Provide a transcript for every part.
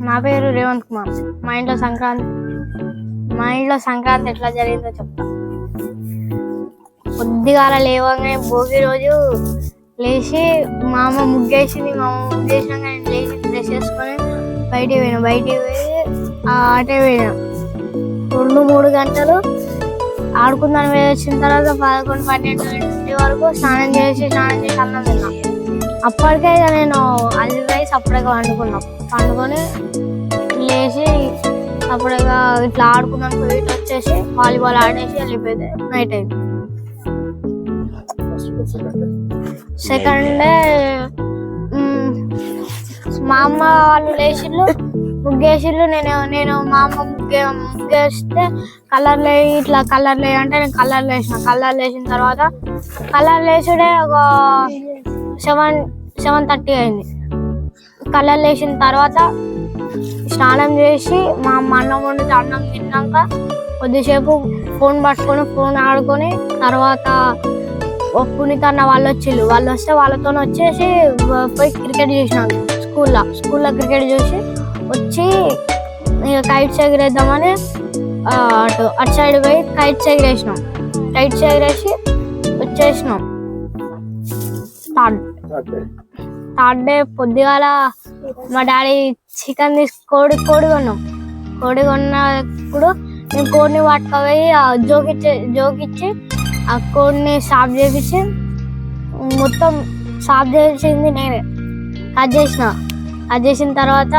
నా పేరు రేవంత్ కుమార్. మా ఇంట్లో సంక్రాంతి ఎట్లా జరిగిందో చెప్తా. పొద్దుగాల లేవగానే భోగి రోజు లేచి మా అమ్మ ముగ్గేసింది. మా అమ్మ ముగ్గేసినాక నేను లేచి డ్రెస్ వేసుకొని బయటికి పోయి ఆటే పోయినా. 2-3 గంటలు ఆడుకుందాని మీద వచ్చిన తర్వాత 11-12 వరకు స్నానం చేసి అన్నం తిన్నా. అప్పటికే నేను అది రైస్ అప్పటికే పండుకొని లేచి అప్పటిగా ఇట్లా ఆడుకున్నాను. ఇట్లా వచ్చేసి వాలీబాల్ ఆడేసి వెళ్ళిపోయింది. నైట్ అయింది. సెకండ్ డే మా అమ్మ వాళ్ళు లేచిళ్ళు, ముగ్గేసిళ్ళు. నేను మా అమ్మ ముగ్గేస్తే కలర్ అంటే నేను కలర్ వేసిన తర్వాత కలర్ వేసుడే ఒక 7:30 అయింది. కలర్ వేసిన తర్వాత స్నానం చేసి మా అమ్మ అన్నం వండితే అన్నం తిన్నాక కొద్దిసేపు ఫోన్ పట్టుకొని ఫోన్ ఆడుకొని తర్వాత పునీత్ అన్న వాళ్ళు వస్తే వాళ్ళతో వచ్చేసి పోయి క్రికెట్ చూసినాను. స్కూల్లో క్రికెట్ చూసి వచ్చి ఇక కైట్స్ ఎగిరేద్దామని అటు సైడ్ పోయి కైట్స్ ఎగిరేసి వచ్చేసినాం. థర్డ్ డే పొద్దుగాల మా డాడీ చికెన్ కోడి కొన్నప్పుడు నేను కోడిని పట్టుకపోయి జోకిచ్చి ఆ కోడిని సాఫ్ చేపించి మొత్తం సాఫ్ చేసింది నేనే. కట్ చేసిన తర్వాత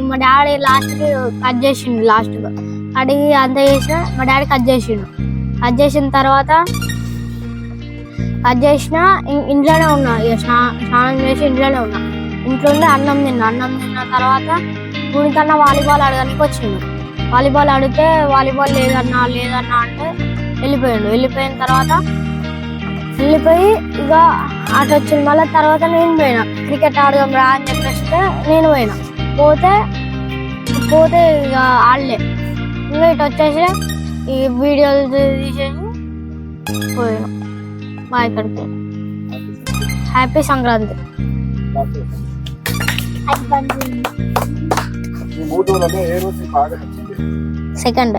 మా డాడీ లాస్ట్కి కట్ చేసిండు. కడిగి అంతా చేసిన మా డాడీ కట్ చేసిన తర్వాత ఇంట్లోనే ఉన్నా. ఇక స్నానం చేసి ఇంట్లోనే ఉన్నా. ఇంట్లోనే అన్నం తిన్న తర్వాత పునీతన్న వాలీబాల్ ఆడడానికి వచ్చిండు. వాలీబాల్ ఆడితే వాలీబాల్ లేదన్నా అంటే వెళ్ళిపోయిన తర్వాత వెళ్ళిపోయి ఇక ఆట వచ్చింది. మళ్ళీ తర్వాత నేను పోయినా క్రికెట్ ఆడదాం రా అని చెప్పేస్తే నేను పోతే ఇక ఆడలే. ఇంకా ఇటు వచ్చేసి ఈ వీడియోలు తీసేసి పోయినా మా ఇక్కడికి. హ్యాపీ సంక్రాంతి. సెకండ్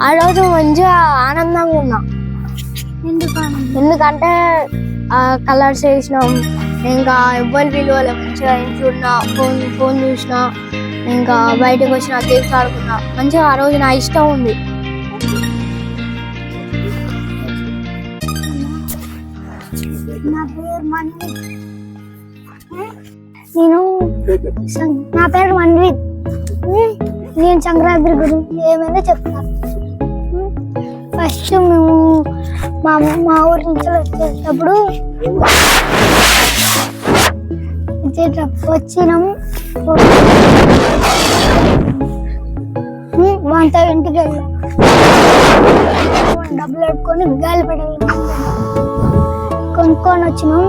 ఆ రోజు మంచిగా ఆనందంగా ఉన్నా. ఎందుకంటే కలర్స్ వేసినాం, ఇంకా ఎవ్వరు విలువలే. మంచిగా ఇంట్లో ఉన్న ఫోన్ చూసినా, ఇంకా బయటకు వచ్చిన గేమ్స్ ఆడుకున్నా. మంచిగా ఆ రోజు నా ఇష్టం ఉంది. నా పేరు మన్విత్. నేను సంక్రాంతి గురించి ఏమైనా చెప్తాను. ఫస్ట్ మేము మా ఊరి నుంచి వచ్చినాము. వంట ఇంటికి వెళ్ళాం. డబ్బులు పెట్టుకొని గాలిపటాలు కొనుక్కొని వచ్చినాం.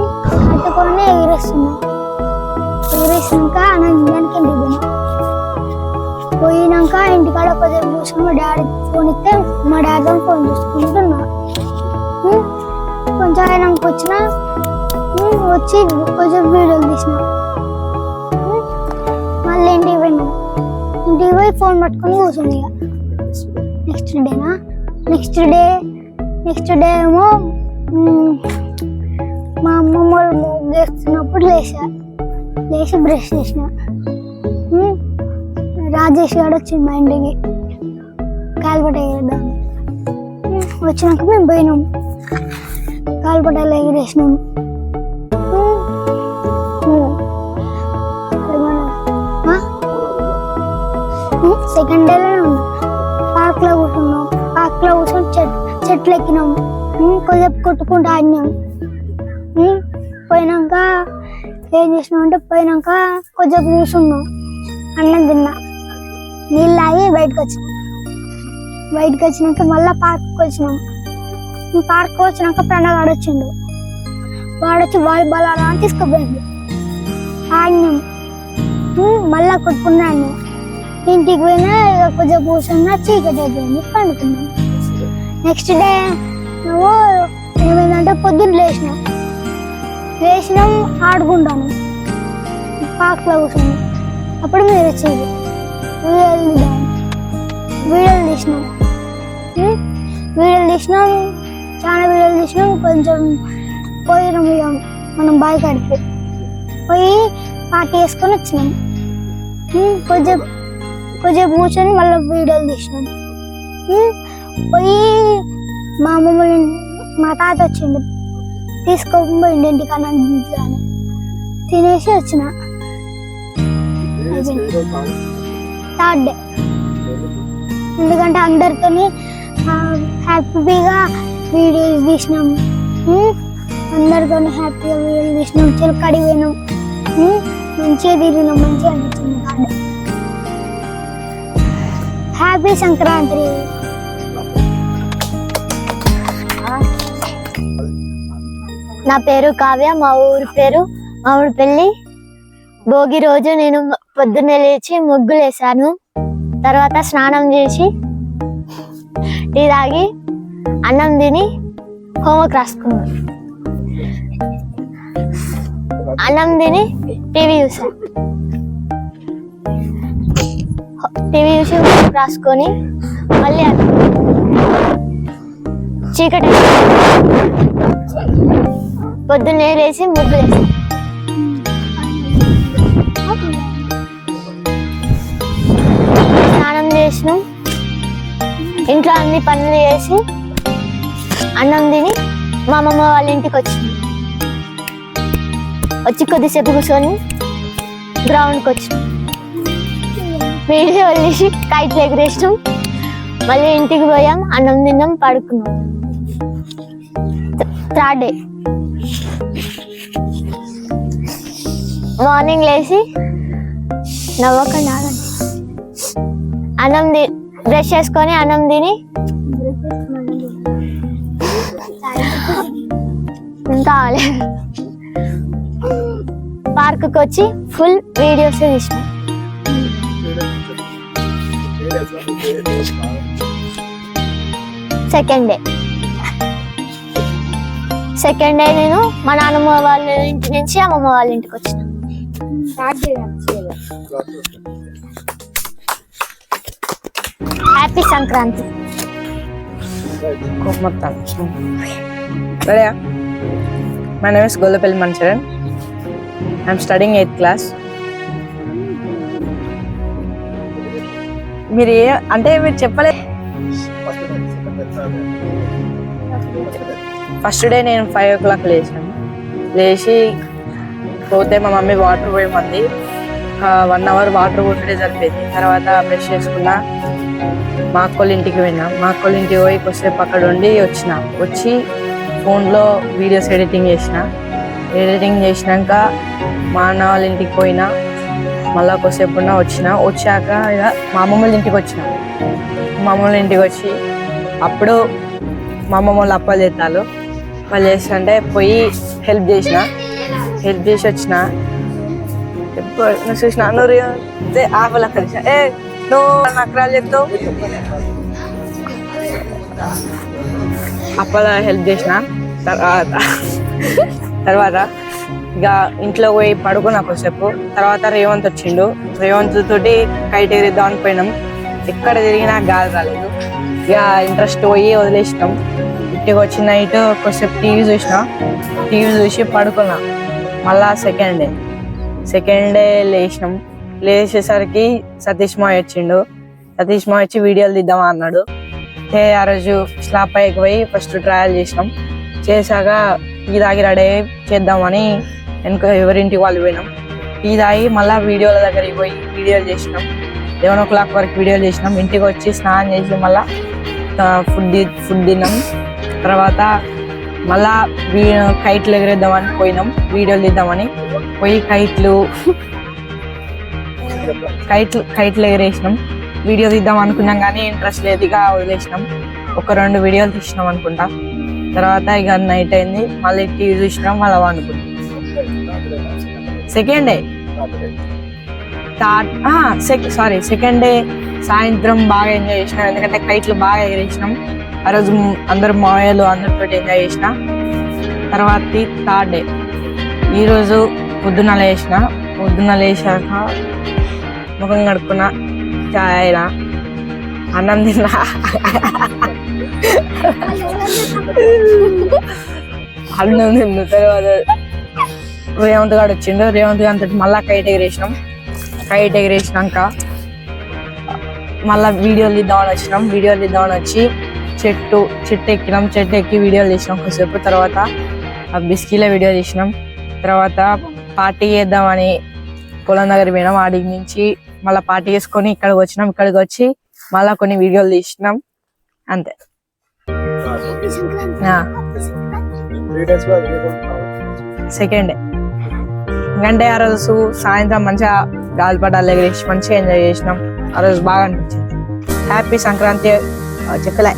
పెట్టుకొని ఎగిరేసినాక అనందానికి ఇంటికి పోయినాక ఇంటికాడ కొద్దిగా చూసుకుని మా డాడీ ఫోన్ ఇస్తే మా డాడీతో ఫోన్ చూసుకుంటున్నా. కొంచెం అయినాక వచ్చి కొంచెం వీడియోలు తీసిన. మళ్ళీ ఇంటికి పోయి ఫోన్ పట్టుకొని కూర్చుంది. నెక్స్ట్ డే ఏమో మా అమ్మమ్మ వాళ్ళు ముగ్గేస్తున్నప్పుడు లేచి బ్రష్ చేసిన. రాజేష్ గారు వచ్చింది మా ఇంటికి గాలిపట ఎగిరేద్దాం. వచ్చినాక మేము పోయినాం, గాలిపటాలు ఎగిరేసినాం. సెకండ్ డేలోనే ఉన్నాం. పార్క్లో కూర్చొని చెట్లు ఎక్కినాం. కొద్దిసేపు కొట్టుకుంటూ ఆడినాం. పోయినాక ఏం చేసినాం అంటే కొద్దిసేపు కూర్చున్నాం. అన్నం తిన్నా, నీళ్ళు తాగి బయటకు వచ్చినాక మళ్ళీ పార్క్కి వచ్చినాక ప్రణవ్ వచ్చిండు. వాడొచ్చి వాలీబాల్ ఆడని తీసుకుపోయిండు. ఆడినాం. మళ్ళా కొట్టుకున్నాను. ఇంటికి పోయినా ఇక కొంచెం కూర్చున్నా, చీకటి అయిపోయింది, పండుకున్నాను. నెక్స్ట్ డే ఏమైందంటే పొద్దున్న లేచినాం ఆడుకుంటాను. పార్క్ పార్క్లో కూర్చున్నాం. అప్పుడు మీరు వచ్చేది వీడియోలు తీసినాం, చాలా వీడియోలు తీసినాం. కొంచెం పోయినాం ఇక మనం బాయ్ కాడికి పోయి పార్టీ వేసుకొని వచ్చినాం. కొద్దిసేపు కూర్చొని మళ్ళీ వీడియోలు తీసినాం. పోయి మా అమ్మమ్మ మా తాత వచ్చిండు, తీసుకోపోయిండు ఇంటికన్నా అని తినేసి వచ్చిన. థర్డ్ డే ఎందుకంటే అందరితో హ్యాపీగా వీడియోలు తీసినాం. అందరితో హ్యాపీగా వీడియోలు తీసినాం. చిలకడి పోయినాం, మంచిగా తిరిగినాం, మంచిగా అనిపించింది. Third day happy Sankranti. నా పేరు కావ్య, మా ఊరి పేరు మామిడిపల్లి. భోగి రోజు నేను పొద్దున్నే లేచి ముగ్గులు వేసాను. తర్వాత స్నానం చేసి టీ తాగి అన్నం తిని హోంవర్క్ రాసుకున్నాను. అన్నం తిని టీవీ చూసాను. టీవీ చూసి హోంవర్క్ రాసుకొని మళ్ళీ చీకటి పొద్దున్నే లేచి ముగ్గులు వేసాను. స్నానం చేసినాం, ఇంట్లో అన్ని పనులు చేసి అన్నం తిని మా అమ్మమ్మ వాళ్ళ ఇంటికి వచ్చి కొద్దిసేపు కూర్చొని గ్రౌండ్కి వచ్చినాం. వీడియో తీసి కైట్లు ఎగరేసినాం. మళ్ళీ ఇంటికి పోయాం, అన్నం తిన్నాం, పడుకున్నాం. థర్డ్ డే మార్నింగ్ లేచి నవ్వకుండా అన్నం బ్రష్ చేసుకొని అన్నం తిని పార్క్కి వచ్చి ఫుల్ వీడియోస్ తీసినాం. సెకండ్ డే నేను మా నాన్నమ్మ వాళ్ళ ఇంటి నుంచి అమ్మమ్మ వాళ్ళ ఇంటికి వచ్చిన. Happy Sankranti. My name is Golapelli Mancharan. I'm studying 8th class. మీరు మీరు చెప్పలేదు. ఫస్ట్ డే నేను 5 o'clock లేచి పోతే మా మమ్మీ వాటర్ పోయమంది. 1 hour వాటర్ పోతే సరిపోయింది. తర్వాత బ్రష్ చేసుకున్నా, మా అక్కోళ్ళ ఇంటికి పోయినా. మా అక్కోళ్ళ ఇంటికి పోయి కొద్దిసేపు అక్కడ ఉండి వచ్చి ఫోన్లో వీడియోస్ ఎడిటింగ్ చేసినాక మా అన్న వాళ్ళ ఇంటికి పోయినా. మళ్ళీ కొద్దిసేపు వచ్చాక ఇక మా అమ్మమ్మ ఇంటికి మా అమ్మమ్మ ఇంటికి వచ్చి అప్పుడు మా అమ్మమ్మ వాళ్ళు అప్పాలు చేస్తారు. వాళ్ళు చేస్తుంటే పోయి హెల్ప్ చేసి వచ్చిన. ఎప్పుడు చూసిన నువ్వు ఆపలు అక్కడ నువ్వు నక్కరాలు చెప్తావు. అప్పాల హెల్ప్ చేసిన తర్వాత ఇక ఇంట్లో పోయి పడుకున్నా కొద్దిసేపు. తర్వాత రేవంత్ వచ్చిండు. రేవంత్ తోటి కైట్ ఎగిరిద్దాం అని పోయినాం. ఎక్కడ తిరిగినా గాలి రాలేదు. ఇక ఇంట్రెస్ట్ పోయి వదిలేసినాం. ఇంటికి వచ్చి నైట్ కొద్దిసేపు టీవీ చూసి పడుకున్నా. మళ్ళా సెకండ్ డే లేచేసరికి సతీష్ మాయ వచ్చి వీడియోలు తీద్దామా అన్నాడు. ఆ రోజు స్లాబ్ పైకి పోయి ఫస్ట్ ట్రయల్ చేశాక టీ తాగి రెడీ అయ్యి చేద్దామని ఎవరింటికి వాళ్ళు పోయినాం. టీ తాగి మళ్ళీ వీడియోల దగ్గరికి పోయి వీడియోలు చేసినాం. 11 o'clock వరకు వీడియోలు చేసినాం. ఇంటికి వచ్చి స్నానం చేసి మళ్ళీ ఫుడ్ తిన్నాం. తర్వాత మళ్ళా కైట్లు ఎగరేద్దామని పోయినాం. వీడియోలు తీద్దామని పోయి కైట్లు ఎగరేసినాం. వీడియో తీద్దాం అనుకున్నాం కానీ ఇంట్రెస్ట్ లేదు, ఇక వదిలేసినాం. 1-2 వీడియోలు తీసినాం అనుకుంటా. తర్వాత ఇక నైట్ అయింది. మళ్ళీ టీవీ చూసినాం, మళ్ళీ వండుకున్నాం. సెకండ్ డే సాయంత్రం బాగా ఎంజాయ్ చేసినాం. ఎందుకంటే కైట్లు బాగా ఎగరేసినాం. ఆ రోజు అందరు మావయ్యలు అందరితో ఎంజాయ్ చేసిన. తర్వాత థర్డ్ డే ఈరోజు పొద్దున పొద్దున్న లేచాక ముఖం కడుక్కున్నా, చాయ్ అయినా, అన్నం తిన్నా, అన్నం తిన్న తర్వాత రేవంత్ గారు వచ్చిండు. రేవంత్ గారి తోటి మళ్ళా కైట్ ఎగిరేసినాం. కైట్ ఎగిరేసినాక మళ్ళీ వీడియోలు తీద్దామని వచ్చి చెట్టు ఎక్కినాం. చెట్టు ఎక్కి వీడియోలు తీసినాం కొద్దిసేపు. తర్వాత బిస్కీలో వీడియో తీసినాం. తర్వాత పార్టీ చేద్దామని పొలం దగ్గర పోయినాం. ఆడికి నుంచి మళ్ళీ పార్టీ చేసుకొని ఇక్కడికి వచ్చినాం. ఇక్కడికి వచ్చి మళ్ళా కొన్ని వీడియోలు తీసినాం. అంతే. Second day. ఎందుకంటే ఆ రోజు సాయంత్రం మంచిగా గాలిపటాలు ఎగిరేసి మంచిగా ఎంజాయ్ చేసినాం. ఆ రోజు బాగా అనిపించింది. హ్యాపీ సంక్రాంతి చెప్పలే.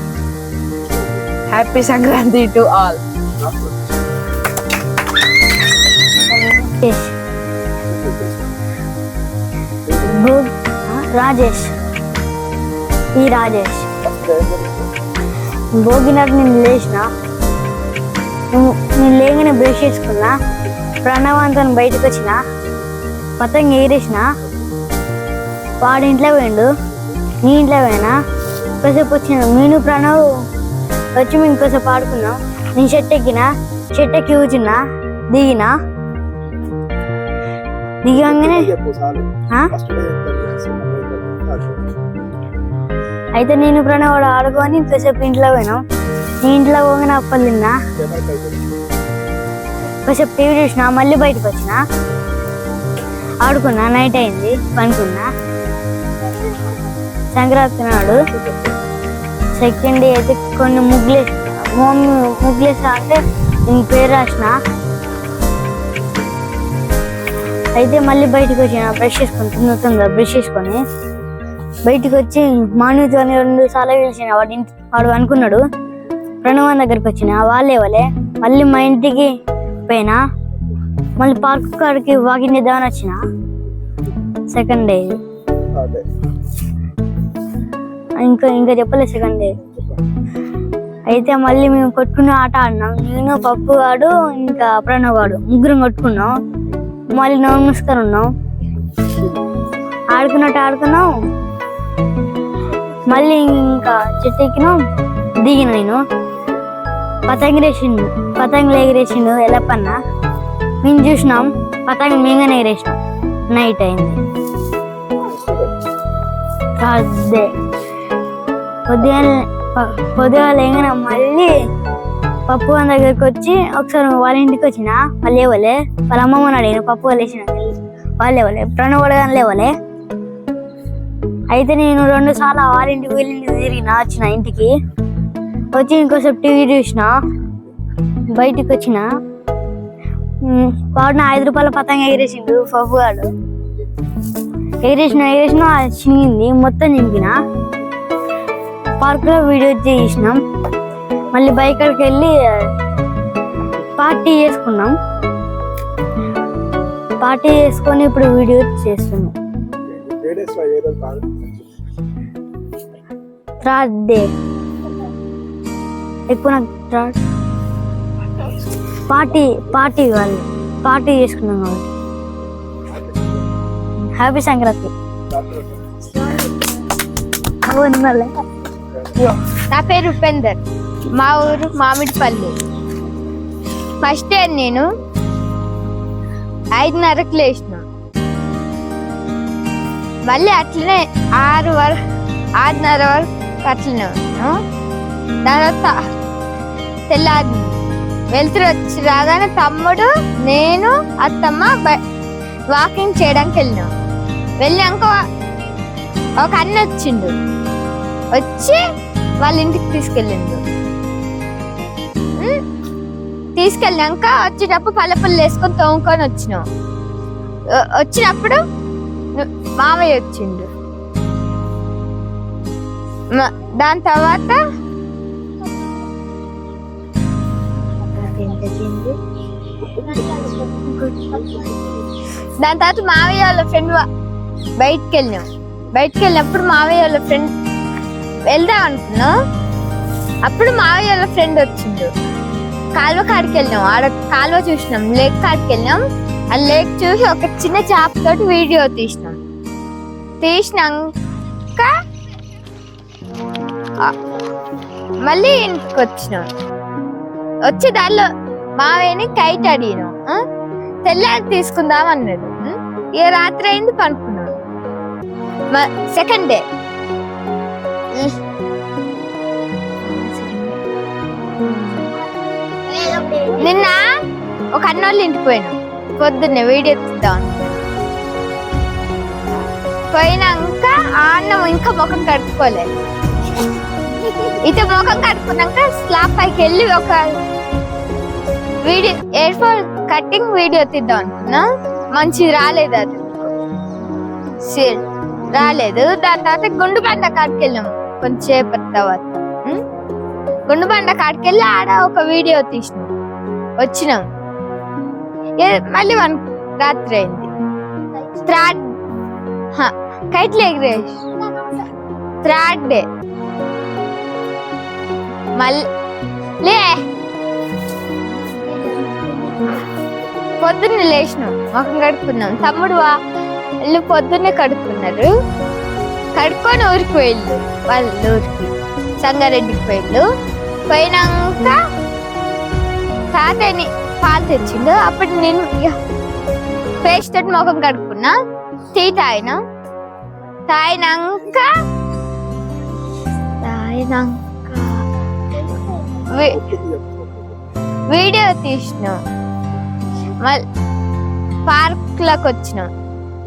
Happy Sankranti to all. Rajesh భోగినాడు. నేను లేచిన, నేను లేగానే బ్రష్ చేసుకున్నా, ప్రణవంతో బయటకు వచ్చిన, పతంగ ఎగిరేసిన. వాడి ఇంట్లో పోయిండు, నీ ఇంట్లో పోయినా. ఇంకోసేపు వచ్చిన నేను ప్రణవ్ వచ్చి మేము ఇంకోసేపు ఆడుకున్నాం. నేను చెట్టు ఎక్కి కూర్చున్నా, దిగంగానే అయితే నేను ప్రణవ్ వాడు ఆడుకొని ఇంకోసేపు ఇంట్లో పోయినాం. నీ ఇంట్లో పోగానే అప్పలు తిన్నా, కొంచెం టీవీ చూసినా, మళ్ళీ బయటకు వచ్చిన, ఆడుకున్నా. నైట్ అయింది, పనుకున్నా. సంక్రాంతి నాడు సెకండ్ డే అయితే కొన్ని ముగ్గులేసా అంటే నేను పేరు రాసిన. అయితే మళ్ళీ బయటకు వచ్చిన, బ్రష్ చేసుకొని తొందరగా బ్రష్ చేసుకొని బయటకు వచ్చి మాన్యుతో 2 సార్లు పిలిచిన. వాడు అనుకున్నాడు. ప్రణవన్ దగ్గరికి వచ్చిన, వాళ్ళే మళ్ళీ మా ఇంటికి పోయినా. మళ్ళీ పార్క్ కాడికి వాకింగ్ చేద్దామని వచ్చిన. Second day. ఇంకా చెప్పలేదు. సెకండ్ డే అయితే మళ్ళీ మేము కొట్టుకున్న ఆట ఆడినాం. నేను, పప్పు గాడు, ఇంకా ప్రణవ్ గాడు ముగ్గురం కొట్టుకున్నాం. మళ్ళీ నమస్కారం ఉన్నాం, ఆడుకున్నాం. మళ్ళీ ఇంకా చెట్టు ఎక్కినాం, దిగిన. నేను పతంగులు ఎగిరేసిండు ఎలపన్న. మేము చూసినాం, పతంగ మేంగానే ఎగిరేసినాం. నైట్ అయింది. అదే పొద్దుగా లేగానే మళ్ళీ పప్పు వాళ్ళ దగ్గరికి వచ్చి ఒకసారి వాళ్ళ ఇంటికి వచ్చిన. వాళ్ళు లేవలే. వాళ్ళ అమ్మమ్మని అడిగిన, పప్పు వాళ్ళు వేసిన, వాళ్ళు లేవలే. ప్రణవ్ కానీ లేవలే. అయితే నేను 2 సార్లు వాళ్ళ ఇంటికి వీళ్ళింటికి తిరిగిన. వచ్చిన ఇంటికి వచ్చి ఇంకోసేపు టీవీ చూసిన, బయటికి వచ్చిన. వాడు 5 రూపాయల పతంగ ఎగిరేసిండు. పప్పు వాడు ఎగిరేసిన చినిగింది, మొత్తం నింపిన. పార్క్లో వీడియో చేసినాం. మళ్ళీ బైకర్కి వెళ్ళి పార్టీ చేసుకున్నాం. పార్టీ చేసుకొని ఇప్పుడు వీడియో చేస్తున్నాం. థర్డ్ డే ఎక్కువ నాకు పార్టీ చేసుకున్నాం కాబట్టి హ్యాపీ సంక్రాంతి. నా పేరు ఉపేందర్, మా ఊరు మామిడిపల్లి. ఫస్ట్ డే నేను 5:30కి లేచిన. మళ్ళీ అట్లనే 6:30 వరకు అట్లనే ఉన్నాను. తర్వాత తెల్లారి వెళ్తురు వచ్చి రాగానే తమ్ముడు, నేను, అత్తమ్మ వాకింగ్ చేయడానికి వెళ్ళినాం. వెళ్ళాక ఒక అన్న వచ్చిండు, వచ్చి వాళ్ళ ఇంటికి తీసుకెళ్ళాక వచ్చేటప్పుడు పల్లపుల్లు వేసుకొని తోముకొని వచ్చినాం. వచ్చినప్పుడు మామయ్య వచ్చిండు. దాని తర్వాత మావయ్య వాళ్ళ ఫ్రెండ్ బయటికి వెళ్ళినప్పుడు మావయ్య వాళ్ళ ఫ్రెండ్ వెళ్దాం అనుకున్నాం. అప్పుడు మావయ్య వాళ్ళ ఫ్రెండ్ వచ్చిండు. కాలువ కాడికి వెళ్ళినాం. ఆడ కాలువ చూసినాం, లేక్ కాడికి వెళ్ళినాం. ఆ లేక్ చూసి ఒక చిన్న చేప తోటి వీడియో తీసినాక మళ్ళీ ఇంటికి వచ్చినాం. వచ్చి దానిలో మావేని కైట్ అడిగినాం. తెల్లారి తీసుకుందాం అన్నాడు. ఇక రాత్రి అయింది పనుకున్నాం. సెకండ్ డే నిన్న ఒక అన్నోళ్ళు ఇంటికి పోయినాం. పొద్దున్నే వీడియో తీద్దాం పోయినాక ఆ అన్నం ఇంకా ముఖం కడుక్కోలేదు. ఇటు ముఖం కడుక్కున్నాక స్లాబ్ పైకి వెళ్ళి ఒక video air phone cutting video తీద్దాం అనుకున్నా. మంచిది రాలేదు, అది రాలేదు. దాని తర్వాత గుండు బండ కాడికి వెళ్ళాము. కొంచెంసేపటి తర్వాత గుండు బండ కాడికి వెళ్ళి ఆడ ఒక వీడియో తీసినాం. వచ్చినాం. మళ్ళీ రాత్రి అయింది. కైట్లు ఎగిరేసి థర్డ్ డే మళ్ళీ పొద్దున్నే లేచినాం, మొఖం కడుక్కున్నాం. తమ్ముడు వాళ్ళు పొద్దున్నే కడుక్కున్నారు. కడుక్కొని ఊరికి పోయిళ్ళు, వాళ్ళ ఊరికి సంగారెడ్డికి పోయిళ్ళు. పోయినాక తాతని పాలు తెచ్చిండు. అప్పుడు నేను పేస్ట్ తోటి ముఖం కడుక్కున్నా. టీ తాగినాక వీడియో తీసినాం. పార్క్ లకు వచ్చినాం.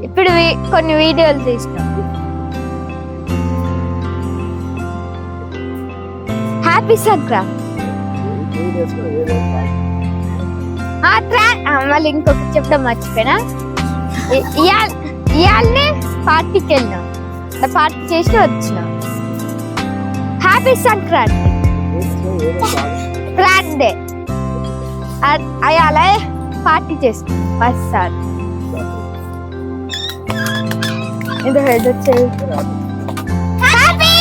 ఇప్పుడు కొన్ని వీడియోలు తీసినాం. హ్యాపీ సంక్రాంతి. మళ్ళీ ఇంకొకటి చెప్పడం మర్చిపోయినా. ఇవాళనే పార్టీకి వెళ్ళినాం. పార్టీ చేసి వచ్చినాం. హ్యాపీ సంక్రాంతి. థర్డ్ డే అలా పార్టీ చేసుకున్నాం. ఫస్ట్ సార్ ఇది హెడ్ వచ్చేది. హ్యాపీ